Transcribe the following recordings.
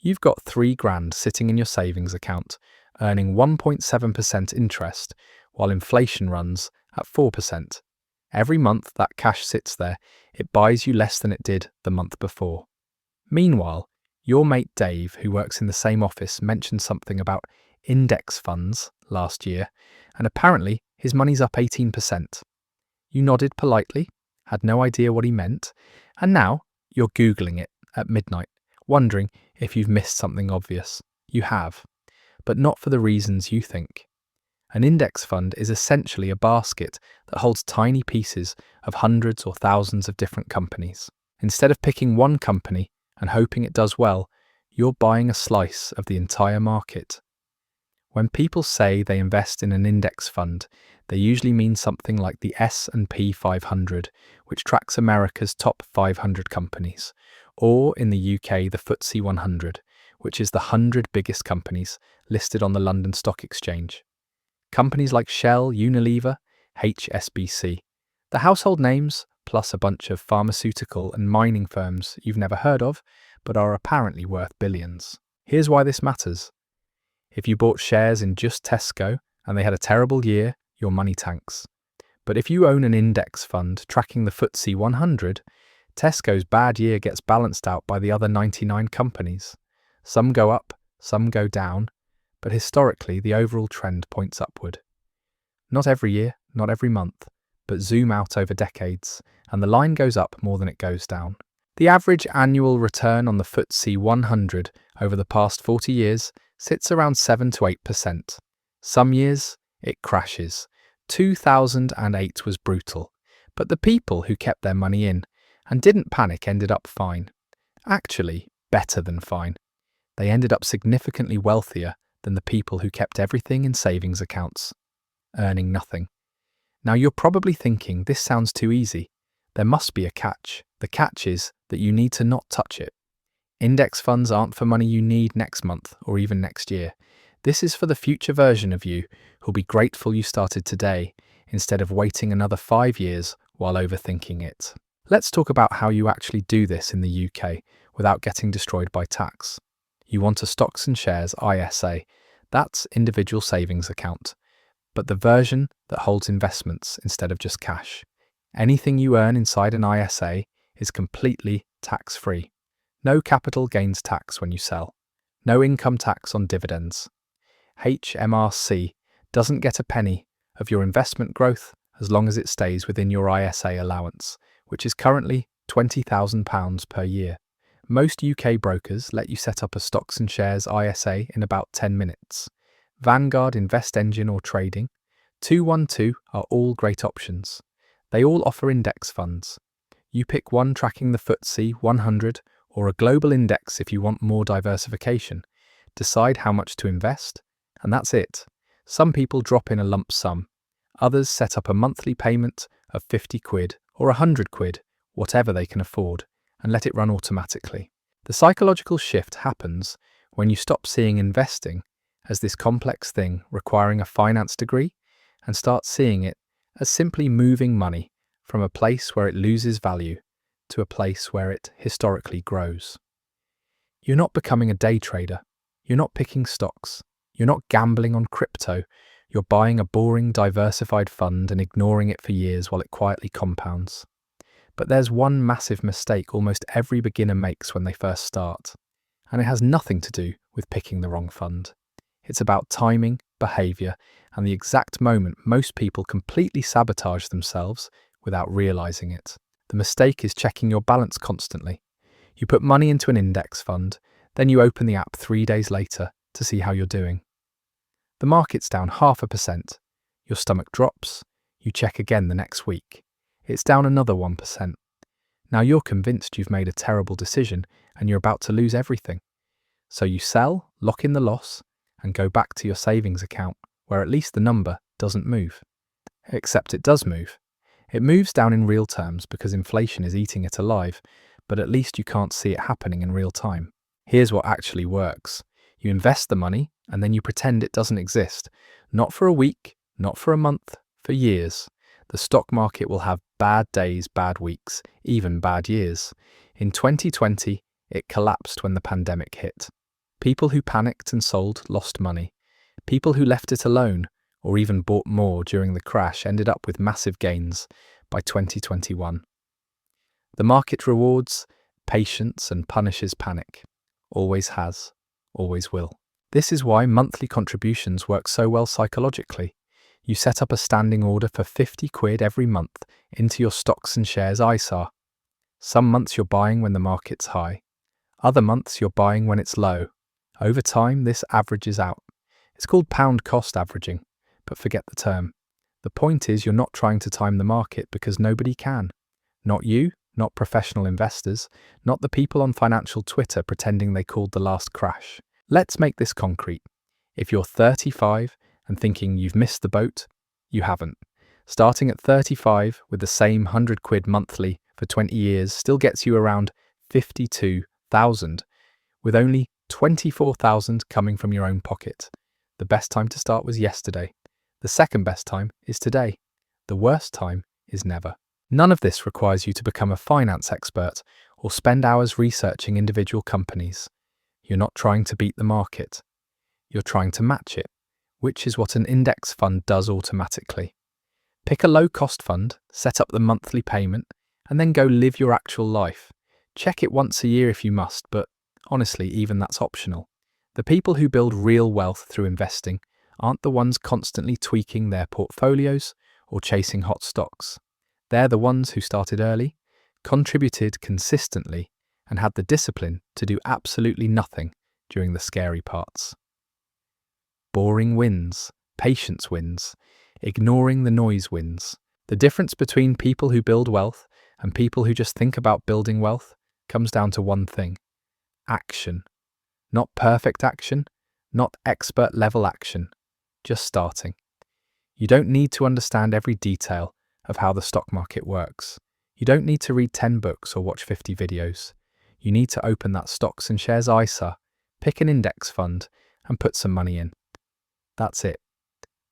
You've got 3 grand sitting in your savings account, earning 1.7% interest, while inflation runs at 4%. Every month that cash sits there, it buys you less than it did the month before. Meanwhile, your mate Dave, who works in the same office, mentioned something about index funds last year, and apparently his money's up 18%. You nodded politely, had no idea what he meant, and now you're Googling it at midnight, wondering if you've missed something obvious. You have, but not for the reasons you think. An index fund is essentially a basket that holds tiny pieces of hundreds or thousands of different companies. Instead of picking one company and hoping it does well, you're buying a slice of the entire market. When people say they invest in an index fund, they usually mean something like the S&P 500, which tracks America's top 500 companies, or in the UK, the FTSE 100, which is the 100 biggest companies listed on the London Stock Exchange. Companies like Shell, Unilever, HSBC. The household names, plus a bunch of pharmaceutical and mining firms you've never heard of, but are apparently worth billions. Here's why this matters. If you bought shares in just Tesco and they had a terrible year, your money tanks. But if you own an index fund tracking the FTSE 100, Tesco's bad year gets balanced out by the other 99 companies. Some go up, some go down, but historically the overall trend points upward. Not every year, not every month, but zoom out over decades, and the line goes up more than it goes down. The average annual return on the FTSE 100 over the past 40 years sits around 7 to 8%. Some years, it crashes. 2008 was brutal, but the people who kept their money in and didn't panic ended up fine. Actually, better than fine. They ended up significantly wealthier than the people who kept everything in savings accounts, earning nothing. Now you're probably thinking, this sounds too easy. There must be a catch. The catch is that you need to not touch it. Index funds aren't for money you need next month or even next year. This is for the future version of you who'll be grateful you started today instead of waiting another 5 years while overthinking it. Let's talk about how you actually do this in the UK without getting destroyed by tax. You want a stocks and shares ISA. That's individual savings account, but the version that holds investments instead of just cash. Anything you earn inside an ISA is completely tax-free. No capital gains tax when you sell. No income tax on dividends. HMRC doesn't get a penny of your investment growth as long as it stays within your ISA allowance, which is currently £20,000 per year. Most UK brokers let you set up a stocks and shares ISA in about 10 minutes. Vanguard, Invest Engine or Trading, 212 are all great options. They all offer index funds. You pick one tracking the FTSE 100 or a global index if you want more diversification. Decide how much to invest, and that's it. Some people drop in a lump sum. Others set up a monthly payment of 50 quid or 100 quid, whatever they can afford, and let it run automatically. The psychological shift happens when you stop seeing investing as this complex thing requiring a finance degree and start seeing it as simply moving money from a place where it loses value to a place where it historically grows. You're not becoming a day trader. You're not picking stocks. You're not gambling on crypto. You're buying a boring, diversified fund and ignoring it for years while it quietly compounds. But there's one massive mistake almost every beginner makes when they first start, and it has nothing to do with picking the wrong fund. It's about timing, behaviour, and the exact moment most people completely sabotage themselves without realising it. The mistake is checking your balance constantly. You put money into an index fund, then you open the app 3 days later to see how you're doing. The market's down 0.5%. Your stomach drops. You check again the next week. It's down another 1%. Now you're convinced you've made a terrible decision and you're about to lose everything. So you sell, lock in the loss, and go back to your savings account where at least the number doesn't move. Except it does move. It moves down in real terms because inflation is eating it alive, but at least you can't see it happening in real time. Here's what actually works. You invest the money and then you pretend it doesn't exist. Not for a week, not for a month, for years. The stock market will have bad days, bad weeks, even bad years. In 2020, it collapsed when the pandemic hit. People who panicked and sold lost money. People who left it alone or even bought more during the crash ended up with massive gains by 2021. The market rewards patience and punishes panic. Always has, always will. This is why monthly contributions work so well psychologically. You set up a standing order for 50 quid every month into your stocks and shares ISA. Some months you're buying when the market's high. Other months you're buying when it's low. Over time, this averages out. It's called pound cost averaging, but forget the term. The point is you're not trying to time the market because nobody can. Not you, not professional investors, not the people on financial Twitter pretending they called the last crash. Let's make this concrete. If you're 35 and thinking you've missed the boat, you haven't. Starting at 35 with the same 100 quid monthly for 20 years still gets you around 52,000, with only 24,000 coming from your own pocket. The best time to start was yesterday. The second best time is today. The worst time is never. None of this requires you to become a finance expert or spend hours researching individual companies. You're not trying to beat the market. You're trying to match it, which is what an index fund does automatically. Pick a low-cost fund, set up the monthly payment, and then go live your actual life. Check it once a year if you must, but honestly, even that's optional. The people who build real wealth through investing aren't the ones constantly tweaking their portfolios or chasing hot stocks. They're the ones who started early, contributed consistently, and had the discipline to do absolutely nothing during the scary parts. Boring wins, patience wins, ignoring the noise wins. The difference between people who build wealth and people who just think about building wealth comes down to one thing: action. Not perfect action, not expert level action, just starting. You don't need to understand every detail of how the stock market works. You don't need to read 10 books or watch 50 videos. You need to open that stocks and shares ISA, pick an index fund, and put some money in. That's it.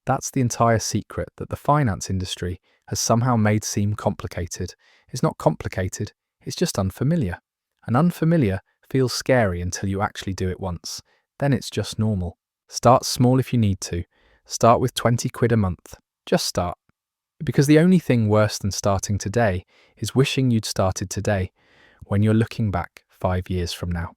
That's the entire secret that the finance industry has somehow made seem complicated. It's not complicated, it's just unfamiliar. And unfamiliar feels scary until you actually do it once. Then it's just normal. Start small if you need to. Start with 20 quid a month. Just start. Because the only thing worse than starting today is wishing you'd started today when you're looking back 5 years from now.